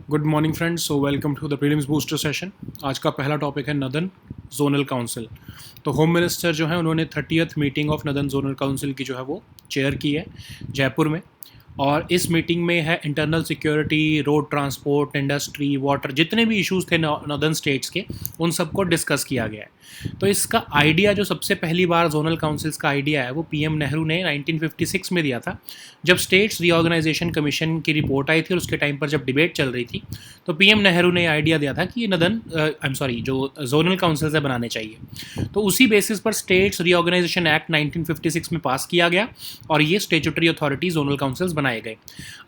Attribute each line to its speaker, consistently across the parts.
Speaker 1: Good morning friends, so welcome to the prelims booster session. आज का पहला topic है नदन जोनल काउंसिल। तो होम मिनिस्टर जो है उन्होंने 30th meeting of northern zonal council की जो है वो चेयर की है जयपुर में। और इस मीटिंग में है internal security, road transport, industry, water, जितने भी इश्यूज थे नॉर्दर्न स्टेट्स के, उन सबको डिस्कस किया गया है। तो इसका आइडिया जो सबसे पहली बार जोनल काउंसिल्स का आइडिया है वो पीएम नेहरू ने 1956 में दिया था, जब स्टेट्स रीऑर्गेनाइजेशन कमीशन की रिपोर्ट आई थी और उसके टाइम पर जब डिबेट चल रही थी, तो पीएम नेहरू ने आइडिया दिया था कि ये जो जोनल काउंसिल्स है बनाने चाहिए। तो उसी बेसिस पर स्टेट्स रीऑर्गेनाइजेशन एक्ट 1956 में पास किया गया और ये स्टेचुटरी अथॉरिटी जोनल काउंसिल्स बनाए गए।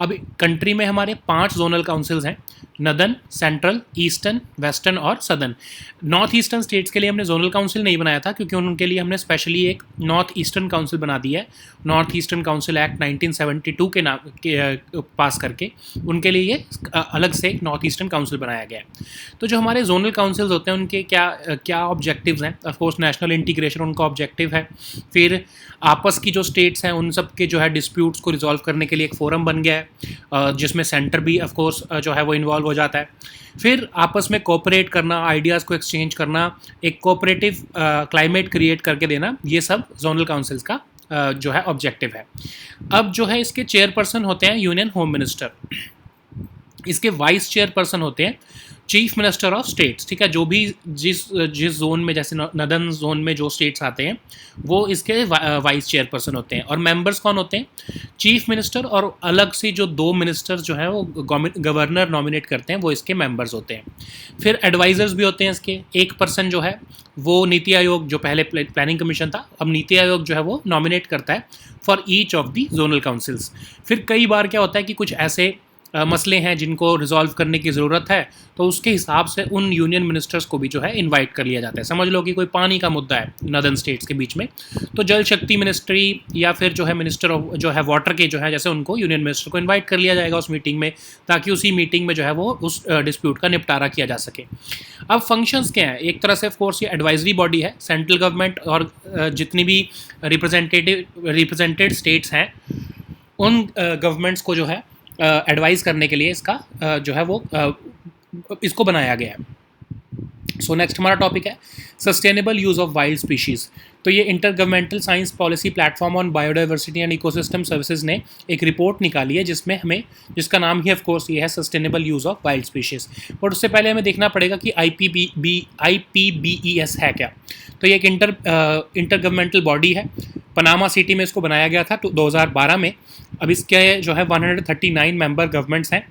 Speaker 1: अब कंट्री में हमारे 5 जोनल काउंसिल्स हैं: नदन, सेंट्रल, ईस्टर्न, वेस्टर्न और सदर्न। नॉर्थ ईस्टर्न स्टेट्स के लिए हमने जोनल काउंसिल नहीं बनाया था, क्योंकि उनके लिए हमने स्पेशली एक नॉर्थ ईस्टर्न काउंसिल बना दिया है। नॉर्थ ईस्टर्न काउंसिल एक्ट 1972 के पास करके उनके लिए ये अलग से एक नॉर्थ ईस्टर्न काउंसिल बनाया गया है। तो जो हमारे जोनल काउंसिल्स होते हैं उनके क्या क्या ऑब्जेक्टिव्स हैं? ऑफकोर्स नेशनल इंटीग्रेशन उनका ऑब्जेक्टिव है। फिर आपस की जो स्टेट्स हैं उन सब के जो है डिस्प्यूट्स को रिजॉल्व करने के लिए एक फोरम बन गया है, जिसमें सेंटर भी ऑफकोर्स जो है वो इन्वॉल्व हो जाता है। फिर आपस में कोऑपरेट करना, आइडियाज़ को एक्सचेंज करना, एक कोऑपरेटिव क्लाइमेट क्रिएट करके देना, ये सब जोनल काउंसिल्स का जो है ऑब्जेक्टिव है। अब जो है इसके चेयरपर्सन होते हैं यूनियन होम मिनिस्टर। इसके वाइस चेयरपर्सन होते हैं चीफ मिनिस्टर ऑफ स्टेट्स। ठीक है, जो भी जिस जोन में, जैसे नदन जोन में जो स्टेट्स आते हैं वो इसके वाइस चेयरपर्सन होते हैं। और मेंबर्स कौन होते हैं? चीफ मिनिस्टर और अलग से जो 2 मिनिस्टर्स जो हैं वो गवर्नर नॉमिनेट करते हैं, वो इसके मेंबर्स होते हैं। फिर एडवाइजर्स भी होते हैं इसके। एक पर्सन जो है वो नीति आयोग, जो पहले प्लानिंग कमीशन था, अब नीति आयोग जो है वो नॉमिनेट करता है for each of the zonal councils. फिर कई बार क्या होता है कि कुछ ऐसे मसले हैं जिनको रिजॉल्व करने की ज़रूरत है, तो उसके हिसाब से उन यूनियन मिनिस्टर्स को भी जो है इनवाइट कर लिया जाता है। समझ लो कि कोई पानी का मुद्दा है नदर्न स्टेट्स के बीच में, तो जल शक्ति मिनिस्ट्री या फिर जो है मिनिस्टर ऑफ जो है वाटर के जो है, जैसे उनको यूनियन मिनिस्टर को इन्वाइट कर लिया जाएगा उस मीटिंग में, ताकि उसी मीटिंग में जो है वो उस डिस्प्यूट का निपटारा किया जा सके। अब फंक्शंस क्या हैं? एक तरह से ऑफकोर्स ये एडवाइजरी बॉडी है। सेंट्रल गवर्नमेंट और जितनी भी रिप्रेजेंटेड स्टेट्स हैं उन गवर्नमेंट्स को जो है एडवाइस करने के लिए इसका जो है वो इसको बनाया गया है। सो नेक्स्ट हमारा टॉपिक है sustainable use of wild species. तो ये inter governmental science policy platform on biodiversity and ecosystem services ने एक रिपोर्ट निकाली है, जिसका नाम ही ऑफकोर्स ये है sustainable use of wild species. But उससे पहले हमें देखना पड़ेगा कि IPBES है क्या। तो ये एक इंटर गवर्नमेंटल बॉडी है। पनामा सिटी में इसको बनाया गया था 2012 में। अब इसके जो है 139 मेंबर गवर्नमेंट्स हैं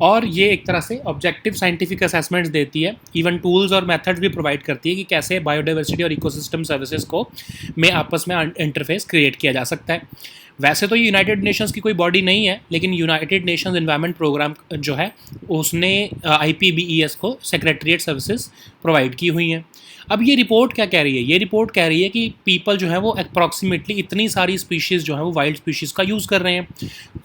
Speaker 1: और ये एक तरह से ऑब्जेक्टिव साइंटिफिक असेसमेंट्स देती है, इवन टूल्स और मेथड्स भी प्रोवाइड करती है कि कैसे बायोडाइवर्सिटी और इकोसिस्टम सर्विसेज को में आपस में इंटरफेस क्रिएट किया जा सकता है। वैसे तो ये यूनाइटेड नेशंस की कोई बॉडी नहीं है, लेकिन यूनाइटेड नेशंस एनवायरनमेंट प्रोग्राम जो है उसने IPBES को सेक्रेटरीट सर्विसेज प्रोवाइड की हुई हैं। अब ये रिपोर्ट क्या कह रही है? ये रिपोर्ट कह रही है कि पीपल जो है वो अप्रॉक्सीमेटली इतनी सारी स्पीशीज़ जो है वो वाइल्ड स्पीशीज़ का यूज़ कर रहे हैं।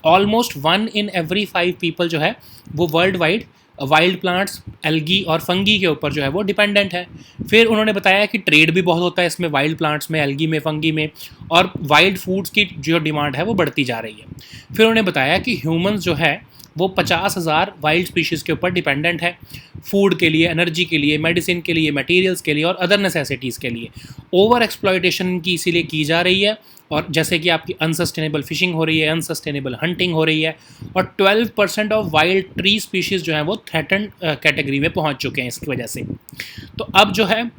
Speaker 1: ऑलमोस्ट 1 in every 5 पीपल जो है वो world wide wild plants, algae और फंगी के ऊपर जो है वो डिपेंडेंट है। फिर उन्होंने बताया कि ट्रेड भी बहुत होता है इसमें, वाइल्ड प्लांट्स में, एल्गी में, फंगी में, और वाइल्ड फूड्स की जो डिमांड है वो बढ़ती जा रही है। फिर उन्होंने बताया कि ह्यूमंस जो है वो 50,000 वाइल्ड स्पीशीज़ के ऊपर डिपेंडेंट है, फूड के लिए, एनर्जी के लिए, मेडिसिन के लिए, मटेरियल्स के लिए और अदर नेसेसिटीज़ के लिए। ओवर एक्सप्लॉयटेशन की इसीलिए की जा रही है, और जैसे कि आपकी अनसस्टेनेबल फिशिंग हो रही है, अनसस्टेनेबल हंटिंग हो रही है, और 12% ऑफ वाइल्ड ट्री स्पीशीज़ जो हैं वो थ्रेटन्ड कैटेगरी में पहुंच चुके हैं इसकी वजह से। तो अब जो है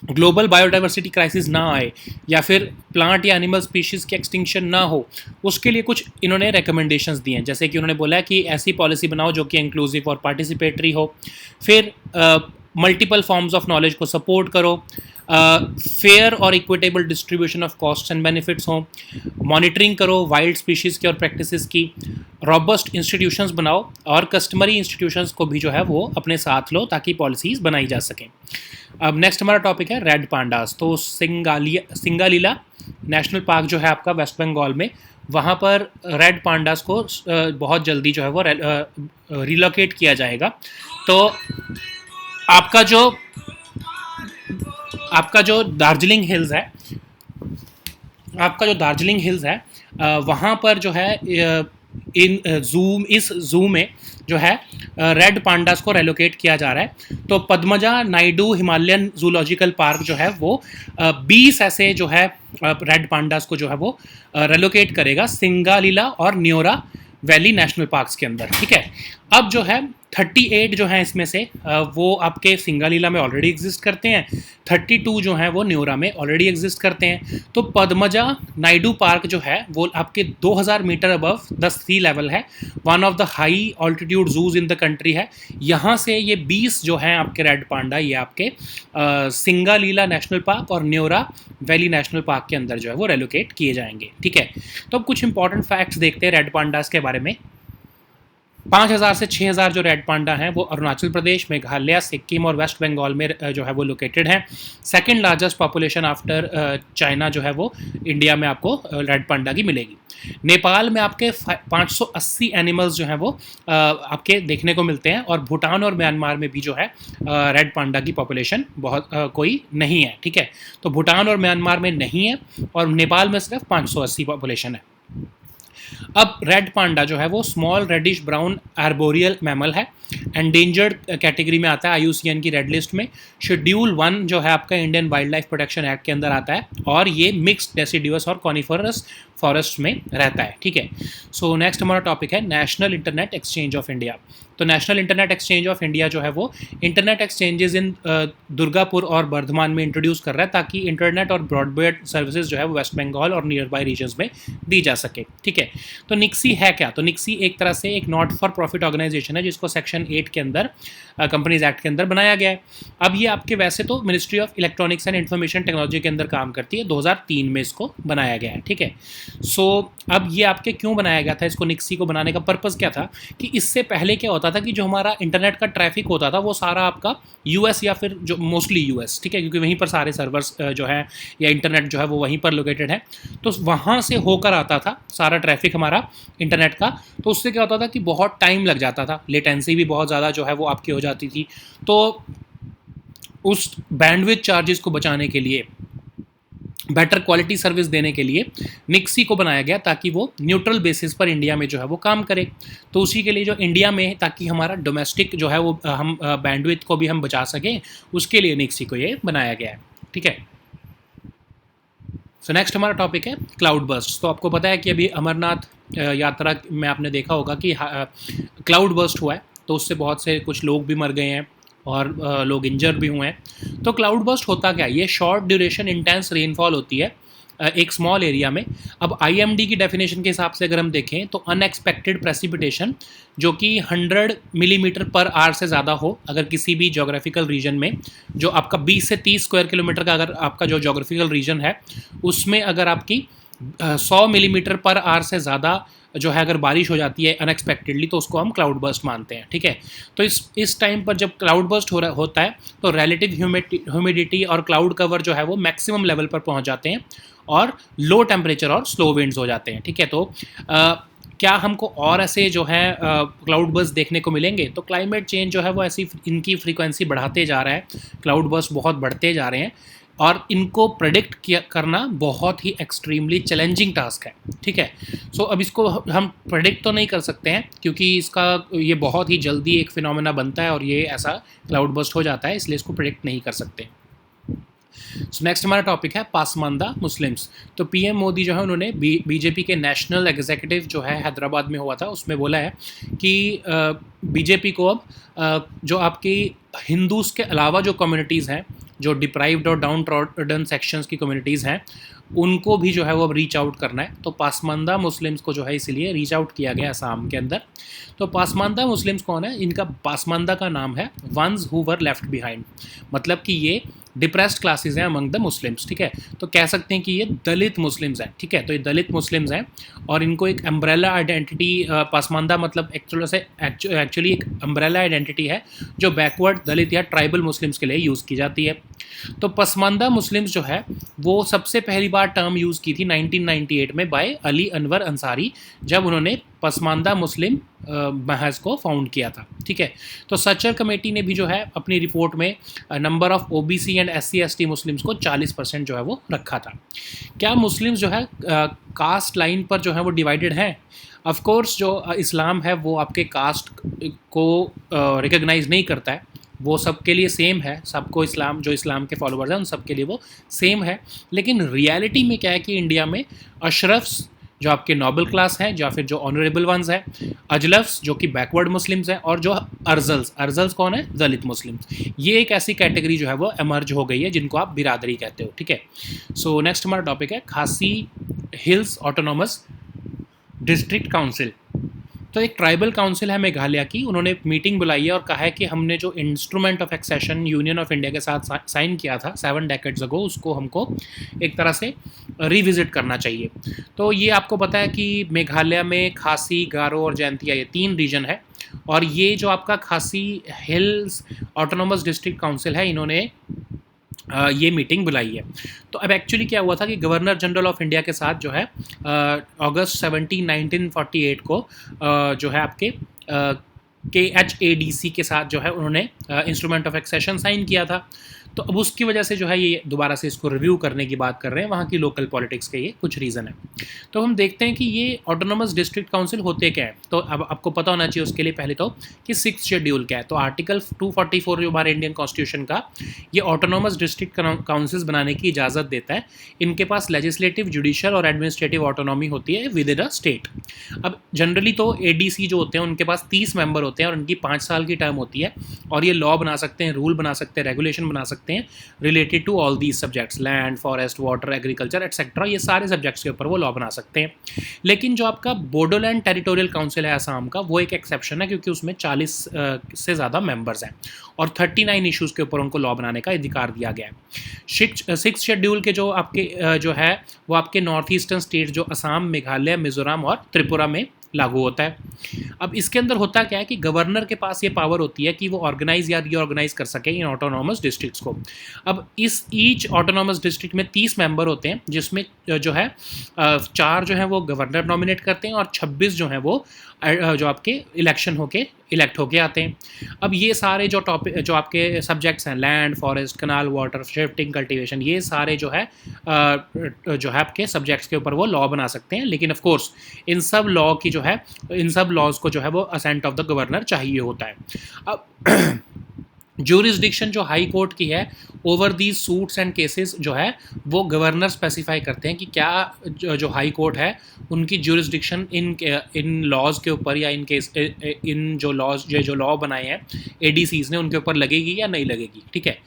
Speaker 1: ग्लोबल बायोडाइवर्सिटी क्राइसिस ना आए या फिर प्लांट या एनिमल स्पीशीज़ की एक्सटिंक्शन ना हो, उसके लिए कुछ इन्होंने रिकमेंडेशंस दिए हैं। जैसे कि उन्होंने बोला कि ऐसी पॉलिसी बनाओ जो कि इंक्लूसिव और पार्टिसिपेटरी हो। फिर मल्टीपल फॉर्म्स ऑफ नॉलेज को सपोर्ट करो, फेयर और equitable distribution of cost and benefits हों, मॉनिटरिंग करो वाइल्ड स्पीशीज़ की और प्रैक्टिसेस की, रॉबस्ट इंस्टीट्यूशंस बनाओ और कस्टमरी इंस्टीट्यूशंस को भी जो है वो अपने साथ लो ताकि पॉलिसीज़ बनाई जा सकें। अब नेक्स्ट हमारा टॉपिक है रेड पांडास। तो सिंगालीला नेशनल पार्क जो है आपका वेस्ट बंगाल में, वहाँ पर रेड पांडास को बहुत जल्दी जो है वो रिलोकेट किया जाएगा। तो आपका जो दार्जिलिंग हिल्स है, वहाँ पर जो है इन इस जू में जो है रेड पांडास को रेलोकेट किया जा रहा है। तो Padmaja Naidu Himalayan zoological park जो है वो 20 ऐसे जो है रेड पांडास को जो है वो रेलोकेट करेगा सिंगालीला और न्योरा वैली नेशनल पार्क्स के अंदर, ठीक है। अब जो है 38 जो है इसमें से वो आपके सिंगालीला में ऑलरेडी एग्जिस्ट करते हैं, 32 जो हैं वो न्योरा में ऑलरेडी एग्जिस्ट करते हैं। तो पद्मजा नायडू पार्क जो है वो आपके 2000 metre above the sea level है, one of the high altitude zoos in the country है। यहाँ से ये 20 जो हैं आपके रेड पांडा ये आपके सिंगालीला नेशनल पार्क और न्योरा वैली नेशनल पार्क के अंदर जो है वो रेलोकेट किए जाएंगे, ठीक है। तो अब कुछ इंपॉर्टेंट फैक्ट्स देखते हैं रेड पांडास के बारे में। 5000 से 6000 जो रेड पांडा हैं वो अरुणाचल प्रदेश, मेघालय, सिक्किम और वेस्ट बंगाल में जो है वो लोकेटेड हैं। Second largest population after China जो है वो इंडिया में आपको रेड पांडा की मिलेगी। नेपाल में आपके 580 एनिमल्स जो हैं वो आपके देखने को मिलते हैं, और भूटान और म्यांमार में भी जो है रेड पांडा की पॉपुलेशन बहुत कोई नहीं है, ठीक है। तो भूटान और म्यांमार में नहीं है और नेपाल में सिर्फ 580 पॉपुलेशन है। अब रेड पांडा जो है वो small reddish brown arboreal mammal है, एंडेंजर्ड कैटेगरी में आता है IUCN की रेड लिस्ट में। शेड्यूल 1 जो है आपका Indian wild life protection act के अंदर आता है, और ये मिक्स्ड डेसिडियस और कॉनिफरस फॉरेस्ट में रहता है, ठीक है। सो नेक्स्ट हमारा टॉपिक है national internet exchange of India. तो national internet exchange of India जो है वो इंटरनेट एक्सचेंजेस इन दुर्गापुर और बर्धमान में इंट्रोड्यूस कर रहा है, ताकि इंटरनेट और ब्रॉडबैंड सर्विसेज जो है वो वेस्ट बंगाल और नियर बाई रीजन्स में दी जा सके, ठीक है। तो निक्सी है क्या? तो निक्सी एक तरह से एक नॉट फॉर प्रॉफिट ऑर्गेनाइजेशन है, जिसको सेक्शन 8 के अंदर कंपनीज एक्ट के अंदर बनाया गया है। अब ये आपके वैसे तो ministry of electronics and information technology के अंदर काम करती है, 2003 में इसको बनाया गया है, ठीक है। सो अब ये आपके क्यों बनाया गया था, इसको निक्सी को बनाने का पर्पज़ क्या था कि इससे पहले क्या होता था कि जो हमारा इंटरनेट का ट्रैफिक होता था वो सारा आपका यूएस या फिर जो मोस्टली यूएस, ठीक है, क्योंकि वहीं पर सारे सर्वर्स जो है या इंटरनेट जो है वो वहीं पर लोकेटेड है, तो वहाँ से होकर आता था सारा ट्रैफिक हमारा इंटरनेट का। तो उससे क्या होता था कि बहुत टाइम लग जाता था, लेटेंसी भी बहुत ज़्यादा जो है वो आपकी हो जाती थी। तो उस बैंडविड्थ चार्जेस को बचाने के लिए, बेटर क्वालिटी सर्विस देने के लिए निक्सी को बनाया गया, ताकि वो न्यूट्रल बेसिस पर इंडिया में जो है वो काम करे। तो उसी के लिए जो इंडिया में, ताकि हमारा डोमेस्टिक जो है वो हम बैंडविड्थ को भी हम बचा सकें, उसके लिए निक्सी को ये बनाया गया है, ठीक है। सो नेक्स्ट हमारा टॉपिक है क्लाउड बर्स्ट। तो आपको पता है कि अभी अमरनाथ यात्रा में आपने देखा होगा कि क्लाउड बर्स्ट हुआ है, तो उससे बहुत से कुछ लोग भी मर गए हैं और लोग इंजर भी हुए हैं। तो क्लाउड बर्स्ट होता क्या है? ये शॉर्ट ड्यूरेशन इंटेंस रेनफॉल होती है एक स्मॉल एरिया में। अब IMD की डेफिनेशन के हिसाब से अगर हम देखें तो अनएक्सपेक्टेड प्रेसिपिटेशन जो कि 100 मिलीमीटर पर आवर से ज़्यादा हो, अगर किसी भी जोग्राफिकल रीजन में, जो आपका 20 से 30 स्क्वायर किलोमीटर का अगर आपका जो जोग्राफिकल रीजन है उसमें अगर आपकी 100 मिलीमीटर पर आवर से ज़्यादा जो है अगर बारिश हो जाती है अनएक्सपेक्टेडली, तो उसको हम क्लाउड बर्स्ट मानते हैं, ठीक है। तो इस टाइम पर जब क्लाउड बर्स्ट होता है तो रिलेटिव ह्यूमिडिटी और क्लाउड कवर जो है वो मैक्सिमम लेवल पर पहुंच जाते हैं और लो टेम्परेचर और स्लो विंड्स हो जाते हैं, ठीक है। तो क्या हमको और ऐसे जो है क्लाउड बर्स्ट देखने को मिलेंगे? तो क्लाइमेट चेंज जो है वो ऐसी इनकी फ्रीक्वेंसी बढ़ाते जा रहा है, क्लाउड बर्स्ट बहुत बढ़ते जा रहे हैं, और इनको प्रेडिक्ट करना बहुत ही एक्सट्रीमली चैलेंजिंग टास्क है, ठीक है। सो अब इसको हम प्रेडिक्ट तो नहीं कर सकते हैं, क्योंकि इसका ये बहुत ही जल्दी एक फिनोमेना बनता है और ये ऐसा क्लाउड बर्स्ट हो जाता है, इसलिए इसको प्रेडिक्ट नहीं कर सकते। सो नेक्स्ट हमारा टॉपिक है पासमानदा मुस्लिम्स। तो PM मोदी जो है उन्होंने BJP के नेशनल एग्जीक्यूटिव जो है हैदराबाद में हुआ था, उसमें बोला है कि BJP को अब जो आपकी हिंदूज़ के अलावा जो कम्युनिटीज़ हैं, जो डिप्राइव्ड और डाउन ट्रॉडन सेक्शंस की कम्युनिटीज़ हैं, उनको भी जो है वो अब रीच आउट करना है। तो पासमानदा मुस्लिम्स को जो है इसीलिए रीच आउट किया गया असम के अंदर। तो पासमानदा मुस्लिम्स कौन है? इनका पासमानदा का नाम है ones who were left behind, मतलब कि ये डिप्रेस्ड क्लासेस हैं अमंग द मुस्लिम्स, ठीक है। तो कह सकते हैं कि ये दलित मुस्लिम्स हैं, ठीक है। तो ये दलित मुस्लिम्स हैं और इनको एक अम्ब्रेला आइडेंटिटी, पासमानदा मतलब एक्चुअली एक अम्ब्रेला आइडेंटिटी है जो बैकवर्ड दलित या ट्राइबल मुस्लिम्स के लिए यूज़ की जाती है। तो पसमानदा मुस्लिम्स जो है वो सबसे पहली बार टर्म यूज़ की थी 1998 में बाय अली अनवर अंसारी, जब उन्होंने पसमानदा मुस्लिम महज को फाउंड किया था। ठीक है, तो सचर कमेटी ने भी जो है अपनी रिपोर्ट में number of OBC and SC ST Muslims को 40% जो है वो रखा था। क्या मुस्लिम्स जो है कास्ट लाइन पर जो है वो डिवाइडेड हैं? ऑफ कोर्स जो इस्लाम है वो आपके कास्ट को रिकॉग्नाइज नहीं करता है, वो सबके लिए सेम है, सबको इस्लाम जो इस्लाम के फॉलोअर्स हैं उन सबके लिए वो सेम है। लेकिन रियलिटी में क्या है कि इंडिया में अशरफ्स जो आपके नोबल क्लास हैं या फिर जो ऑनरेबल वंस हैं, अजलफ्स जो कि बैकवर्ड मुस्लिम्स हैं, और जो अर्जल्स कौन है? दलित मुस्लिम्स। ये एक ऐसी कैटेगरी जो है वो एमर्ज हो गई है जिनको आप बिरादरी कहते हो। ठीक है, सो नेक्स्ट हमारा टॉपिक है खासी हिल्स ऑटोनॉमस डिस्ट्रिक्ट काउंसिल। तो एक ट्राइबल काउंसिल है मेघालय की, उन्होंने मीटिंग बुलाई है और कहा है कि हमने जो instrument of accession union of India के साथ साइन किया था 7 डेकेड्स अगो, उसको हमको एक तरह से रिविजिट करना चाहिए। तो ये आपको पता है कि मेघालय में खासी, गारो और जयंतिया ये 3 रीजन है, और ये जो आपका खासी हिल्स ऑटोनोमस डिस्ट्रिक्ट काउंसिल है, इन्होंने ये मीटिंग बुलाई है। तो अब एक्चुअली क्या हुआ था कि गवर्नर जनरल ऑफ इंडिया के साथ जो है अगस्त 17 1948 को जो है आपके KHADC के साथ जो है उन्होंने इंस्ट्रूमेंट ऑफ एक्सेशन साइन किया था। तो अब उसकी वजह से जो है ये दोबारा से इसको रिव्यू करने की बात कर रहे हैं, वहाँ की लोकल पॉलिटिक्स के ये कुछ रीज़न है। तो हम देखते हैं कि ये ऑटोनोमस डिस्ट्रिक्ट काउंसिल होते क्या है। तो अब आपको पता होना चाहिए उसके लिए पहले तो कि 6th शेड्यूल क्या है। तो आर्टिकल 244 जो हमारे इंडियन कॉन्स्टिट्यूशन का, ये ऑटोनोमस डिस्ट्रिक्ट काउंसिल्स बनाने की इजाज़त देता है। इनके पास लेजिस्लेटिव, जुडिशल और एडमिनिस्ट्रेटिव ऑटोनॉमी होती है विद इन अ स्टेट। अब जनरली तो ADC जो होते हैं उनके पास 30 मेंबर होते हैं और उनकी 5 साल की टर्म होती है, और ये लॉ बना सकते हैं, रूल बना सकते हैं, रेगुलेशन बना सकते हैं related to all these subjects, land, forest, water, agriculture etcetera. ये सारे सब्जेक्ट्स के ऊपर वो लॉ बना सकते हैं। लेकिन जो आपका बोडोलैंड टेरिटोरियल काउंसिल है आसाम का, वो एक एक्सेप्शन है, क्योंकि उसमें 40 से ज़्यादा मेंबर्स हैं और 39 इश्यूज़ के ऊपर उनको लॉ बनाने का अधिकार दिया गया है। 6th शेड्यूल के जो आपके जो है वो आपके नॉर्थ ईस्टर्न स्टेट जो असम, मेघालय, मिजोरम और त्रिपुरा में लागू होता है। अब इसके अंदर होता क्या है कि गवर्नर के पास ये पावर होती है कि वो ऑर्गेनाइज या रीऑर्गेनाइज कर सके इन ऑटोनॉमस डिस्ट्रिक्ट्स को। अब इस ईच ऑटोनॉमस डिस्ट्रिक्ट में 30 मेंबर होते हैं, जिसमें जो है 4 जो है वो गवर्नर नॉमिनेट करते हैं और 26 जो हैं वो जो आपके इलेक्शन होके इलेक्ट होके आते हैं। अब ये सारे जो जो आपके सब्जेक्ट्स हैं, लैंड, फॉरेस्ट, कनाल, वाटर, शिफ्टिंग, कल्टीवेशन, ये सारे जो है आपके सब्जेक्ट्स के ऊपर वो लॉ बना सकते हैं। लेकिन ऑफ कोर्स इन सब लॉ की जो है, इन सब लॉज को जो है वो असेंट ऑफ द गवर्नर चाहिए होता है। अब ज्यूरिसडिक्शन जो हाई कोर्ट की है over these suits and cases जो है वो गवर्नर स्पेसिफाई करते हैं कि क्या जो हाई कोर्ट है उनकी ज्यूरिसडिक्शन इन लॉज के ऊपर या इन केस इन जो लॉज जो लॉ बनाए हैं ADCs ने उनके ऊपर लगेगी या नहीं लगेगी। ठीक है,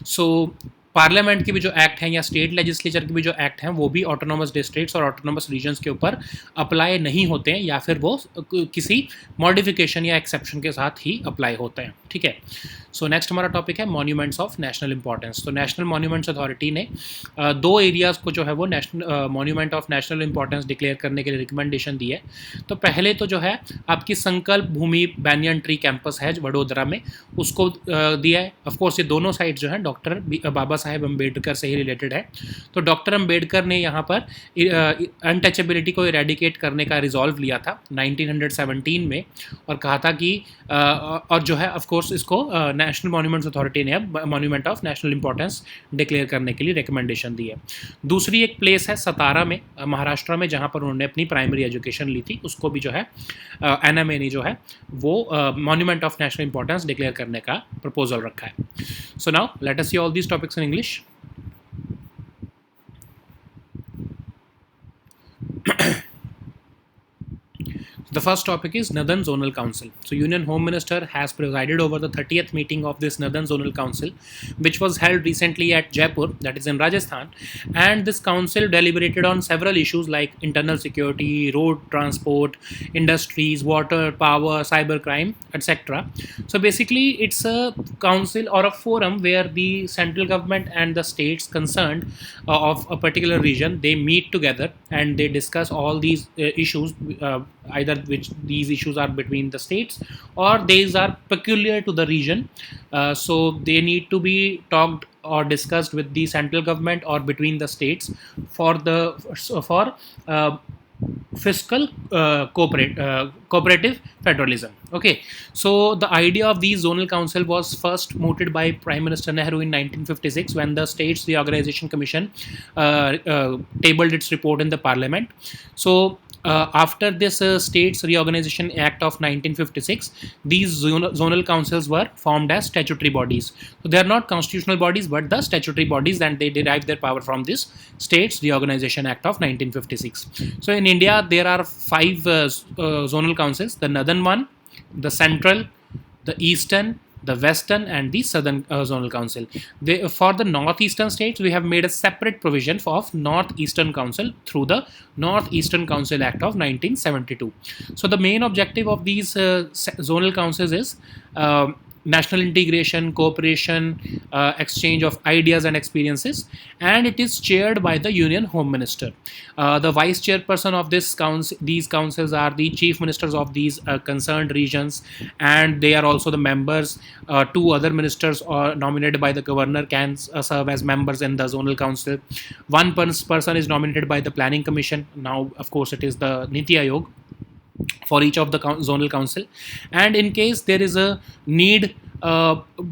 Speaker 1: सो पार्लियामेंट के भी जो एक्ट हैं या स्टेट लेजिस्लेचर के भी जो एक्ट हैं वो भी ऑटोनॉमस डिस्ट्रिक्ट्स और ऑटोनॉमस रीजन्स के ऊपर अप्लाई नहीं होते हैं, या फिर वो किसी मॉडिफिकेशन या एक्सेप्शन के साथ ही अप्लाई होते हैं। ठीक है, सो नेक्स्ट हमारा टॉपिक है मॉन्यूमेंट्स ऑफ नेशनल इंपॉर्टेंस। तो नेशनल मॉन्यूमेंट्स अथॉरिटी ने 2 एरियाज़ को जो है वो national monument of national importance declare करने के लिए रिकमेंडेशन दी है। तो पहले तो जो है आपकी संकल्प भूमि बैनियन ट्री कैंपस है वडोदरा में, उसको दिया है। ऑफकोर्स ये दोनों साइड जो है डॉक्टर बाबा साहेब अम्बेडकर से ही रिलेटेड है। तो डॉक्टर अम्बेडकर ने यहाँ पर अनटचेबिलिटी को इरेडिकेट करने का रिजॉल्व लिया था 1917 में, और कहा था कि और जो है ऑफकोर्स इसको नेशनल मॉन्यूमेंट्स अथॉरिटी ने अब monument of national importance declare करने के लिए रिकमेंडेशन दी है। दूसरी एक प्लेस है सतारा में, महाराष्ट्र में, जहाँ पर उन्होंने अपनी प्राइमरी एजुकेशन ली थी, उसको भी जो है NMA ने जो है वो monument of national importance declare करने का प्रपोजल रखा है। So now let us see all these topics in English. The first topic is Northern Zonal Council. So Union Home Minister has presided over the 30th meeting of this Northern Zonal Council, which was held recently at Jaipur, that is in Rajasthan. And this council deliberated on several issues like internal security, road transport, industries, water, power, cybercrime, etc. So basically it's a council or a forum where the central government and the states concerned of a particular region, they meet together and they discuss all these issues, either which these issues are between the states or these are peculiar to the region, so they need to be talked or discussed with the central government or between the states for fiscal cooperative federalism. Okay, so the idea of these zonal council was first mooted by Prime Minister Nehru in 1956 when the States Reorganization Commission tabled its report in the Parliament. So after this States Reorganization Act of 1956, these zonal councils were formed as statutory bodies. So they are not constitutional bodies, but the statutory bodies, and they derive their power from this States Reorganization Act of 1956. So in India, there are five zonal councils: the northern one, the central, the eastern, the western, and the southern zonal council. For the northeastern states, we have made a separate provision of northeastern council through the Northeastern Council Act of 1972. So the main objective of these zonal councils is national integration, cooperation, exchange of ideas and experiences, and it is chaired by the Union Home Minister. The vice chairperson of these councils are the chief ministers of these concerned regions, and they are also the members. Two other ministers nominated by the governor can serve as members in the zonal council. One person is nominated by the planning commission. Now, of course, it is the Niti Aayog for each of the zonal council, and in case there is a need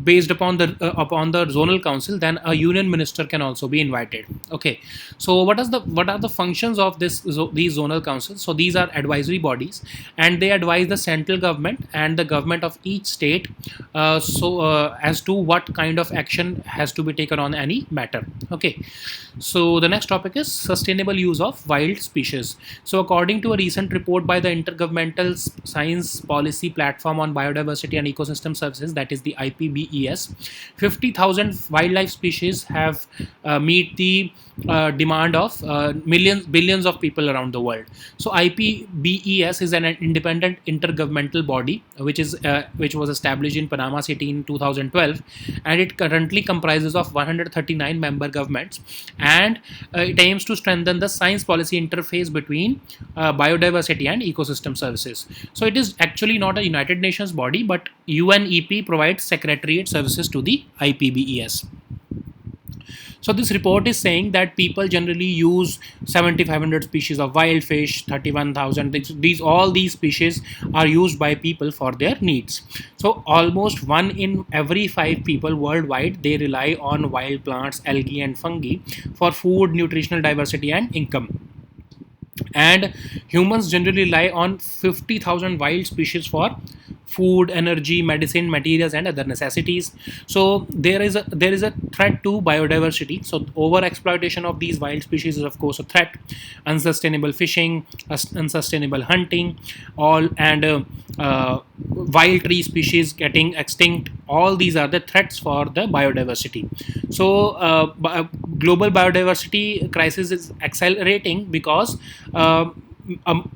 Speaker 1: based upon the zonal council, then a union minister can also be invited. Okay, so what are the functions of these zonal councils? So these are advisory bodies, and they advise the central government and the government of each state as to what kind of action has to be taken on any matter. Okay, so the next topic is sustainable use of wild species. So according to a recent report by the Intergovernmental Science Policy Platform on Biodiversity and Ecosystem Services, that is the IPBES, 50,000 wildlife species have meet the demand of billions of people around the world. So IPBES is an independent intergovernmental body which was established in Panama City in 2012, and it currently comprises of 139 member governments, and it aims to strengthen the science policy interface between biodiversity and ecosystem services. So it is actually not a United Nations body, but UNEP provides secretariat services to the IPBES. So this report is saying that people generally use 7,500 species of wild fish, 31,000. All these species are used by people for their needs. So almost 1 in every 5 people worldwide, they rely on wild plants, algae, and fungi for food, nutritional diversity, and income. And humans generally rely on 50,000 wild species for food, energy, medicine, materials, and other necessities. So there is a threat to biodiversity. So over exploitation of these wild species is of course a threat. Unsustainable fishing, unsustainable hunting, wild tree species getting extinct. All these are the threats for the biodiversity. So global biodiversity crisis is accelerating because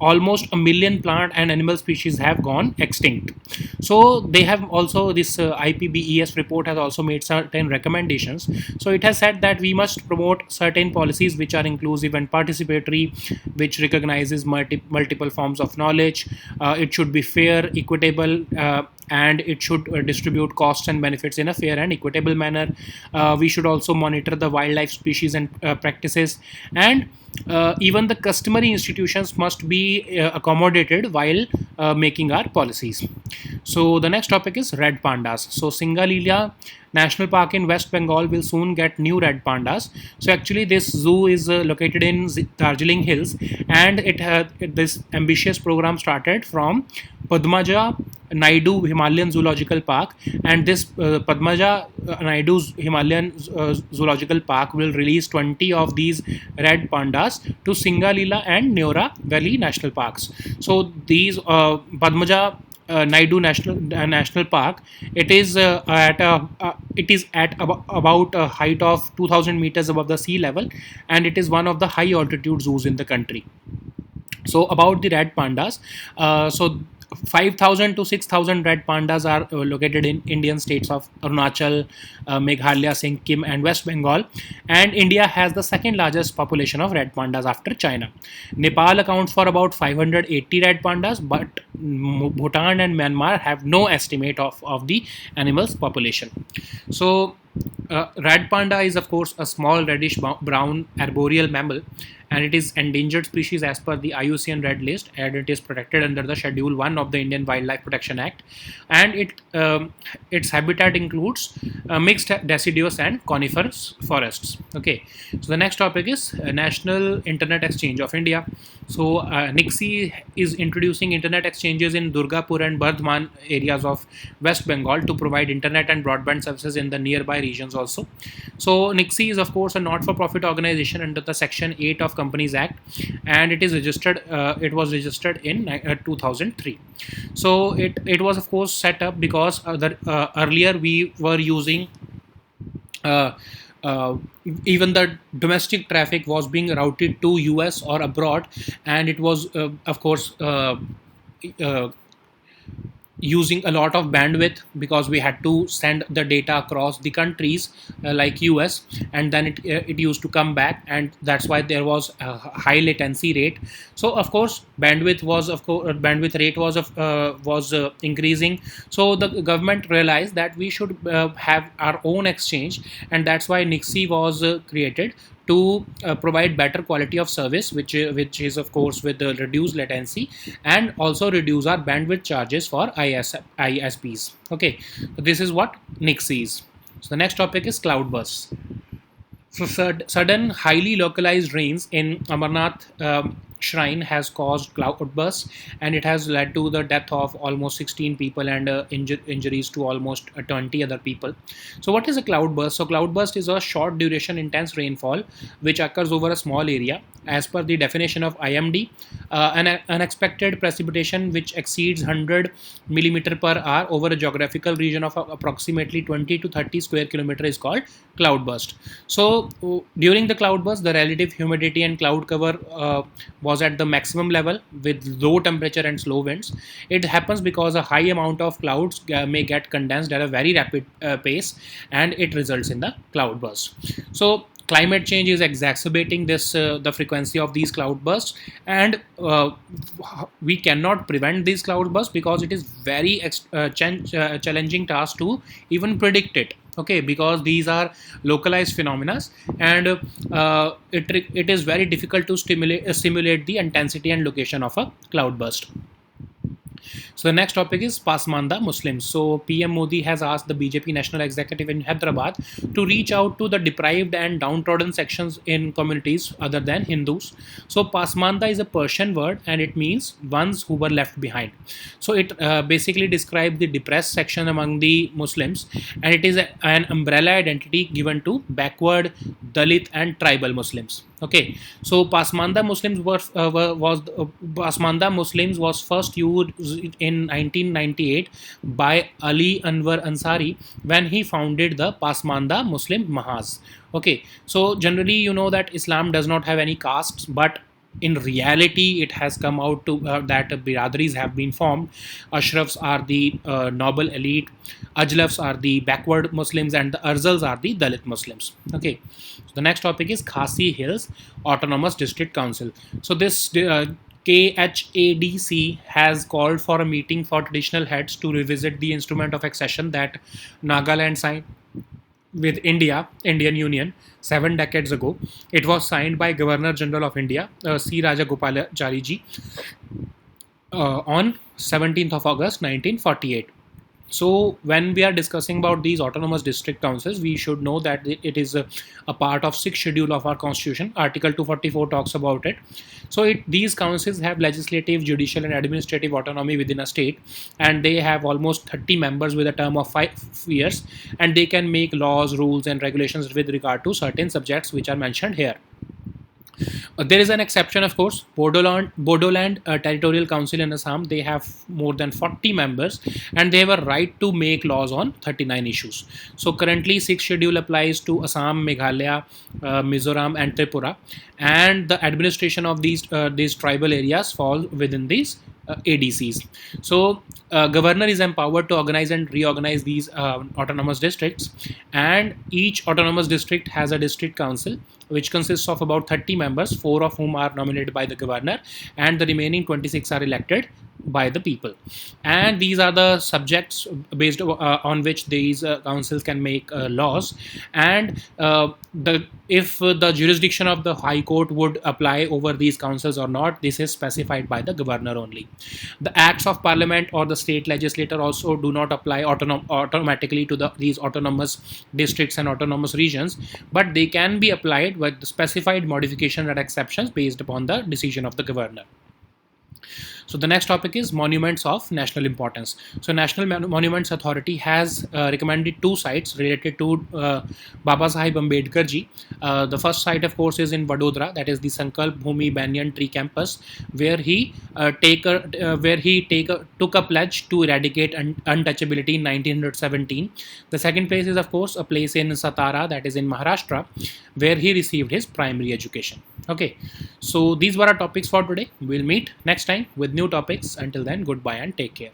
Speaker 1: almost 1 million plant and animal species have gone extinct. So they have also, this IPBES report has also made certain recommendations. So it has said that we must promote certain policies which are inclusive and participatory, which recognizes multiple forms of knowledge. It should be fair, equitable, and it should distribute costs and benefits in a fair and equitable manner. We should also monitor the wildlife species and practices, and even the customary institutions must be accommodated while making our policies. So the next topic is red pandas. So Singalila National Park in West Bengal will soon get new red pandas. So actually this zoo is located in Darjeeling Hills, and this ambitious program started from Padmaja Naidu Himalayan Zoological Park, and this Padmaja Naidu Himalayan Zoological Park will release 20 of these red pandas to Singalila and Neora Valley National Parks. So these Padmaja Naidu National Park, it is at about a height of 2,000 meters above the sea level, and it is one of the high altitude zoos in the country. So about the red pandas, so 5,000 to 6,000 red pandas are located in Indian states of Arunachal, Meghalaya, Sikkim, and West Bengal. And India has the second largest population of red pandas after China. Nepal accounts for about 580 red pandas, but Bhutan and Myanmar have no estimate of the animals' population. So Red panda is, of course, a small reddish brown arboreal mammal, and it is endangered species as per the IUCN Red List, and it is protected under the Schedule 1 of the Indian Wildlife Protection Act. And its habitat includes mixed deciduous and coniferous forests. Okay, so the next topic is National Internet Exchange of India. So NIXI is introducing internet exchanges in Durgapur and Bardhaman areas of West Bengal to provide internet and broadband services in the nearby regions also. So NIXI is, of course, a not-for-profit organization under the Section 8 of Companies Act, and it is registered. It was registered in 2003. So it was, of course, set up because earlier we were using. Uh, Even the domestic traffic was being routed to US or abroad, and it was, of course, uh, using a lot of bandwidth because we had to send the data across the countries like US, and then it used to come back, and that's why there was a high latency rate. So of course bandwidth rate was increasing. So the government realized that we should have our own exchange, and that's why NIXI was created to provide better quality of service, which is, of course, with the reduced latency, and also reduce our bandwidth charges for ISPs. Okay, so this is what NIXI is. So the next topic is cloudbursts. So sudden, highly localized rains in Amarnath shrine has caused cloudbursts, and it has led to the death of almost 16 people and injuries to almost 20 other people. So what is a cloudburst? So cloudburst is a short duration intense rainfall which occurs over a small area. As per the definition of IMD, an unexpected precipitation which exceeds 100 millimeter per hour over a geographical region of approximately 20 to 30 square kilometer is called cloudburst. So during the cloudburst, the relative humidity and cloud cover was at the maximum level with low temperature and slow winds. It happens because a high amount of clouds may get condensed at a very rapid pace, and it results in the cloudburst. So climate change is exacerbating this the frequency of these cloudbursts, and we cannot prevent these cloudbursts because it is very challenging task to even predict it. Okay, because these are localized phenomena, and it is very difficult to simulate the intensity and location of a cloudburst. So the next topic is Pasmanda Muslims. So PM Modi has asked the BJP National Executive in Hyderabad to reach out to the deprived and downtrodden sections in communities other than Hindus. So Pasmanda is a Persian word, and it means ones who were left behind. So it basically describes the depressed section among the Muslims, and it is an umbrella identity given to backward, Dalit and tribal Muslims. Okay, so Pasmanda Muslims Pasmanda Muslims was first used in 1998 by Ali Anwar Ansari when he founded the Pasmanda Muslim Mahaz. Okay, so generally you know that Islam does not have any castes, but in reality it has come out to that biradaris have been formed. Ashrafs are the noble elite, Ajlafs are the backward Muslims, and the Arzals are the Dalit Muslims. Okay, so the next topic is Khasi Hills Autonomous District Council. So this KHADC has called for a meeting for traditional heads to revisit the instrument of accession that Nagaland signed with Indian Union 7 decades ago. It was signed by Governor General of India, C. Rajagopalachari ji, on 17th of August 1948. So when we are discussing about these autonomous district councils, we should know that it is a part of 6th schedule of our constitution. Article 244 talks about it. So these councils have legislative, judicial and administrative autonomy within a state, and they have almost 30 members with a term of 5 years, and they can make laws, rules and regulations with regard to certain subjects which are mentioned here. There is an exception, of course. Bodoland Territorial Council in Assam, they have more than 40 members, and they have a right to make laws on 39 issues. So currently 6th schedule applies to Assam, Meghalaya, Mizoram and Tripura, and the administration of these tribal areas fall within these ADCs. So governor is empowered to organize and reorganize these autonomous districts, and each autonomous district has a district council which consists of about 30 members, 4 of whom are nominated by the governor, and the remaining 26 are elected by the people, and these are the subjects based on which these councils can make laws. And the if the jurisdiction of the high court would apply over these councils or not, this is specified by the governor only. The acts of parliament or the state legislature also do not apply automatically to these autonomous districts and autonomous regions, but they can be applied with specified modification and exceptions based upon the decision of the governor. So the next topic is monuments of national importance. So National Monuments Authority has recommended two sites related to Baba Sahib Ambedkar ji. The first site, of course, is in Vadodara, that is the Sankalp Bhumi Banyan Tree Campus, where he took a pledge to eradicate untouchability in 1917. The second place is, of course, a place in Satara, that is in Maharashtra, where he received his primary education. Okay, so these were our topics for today. We'll meet next time with new topics. Until then, goodbye and take care.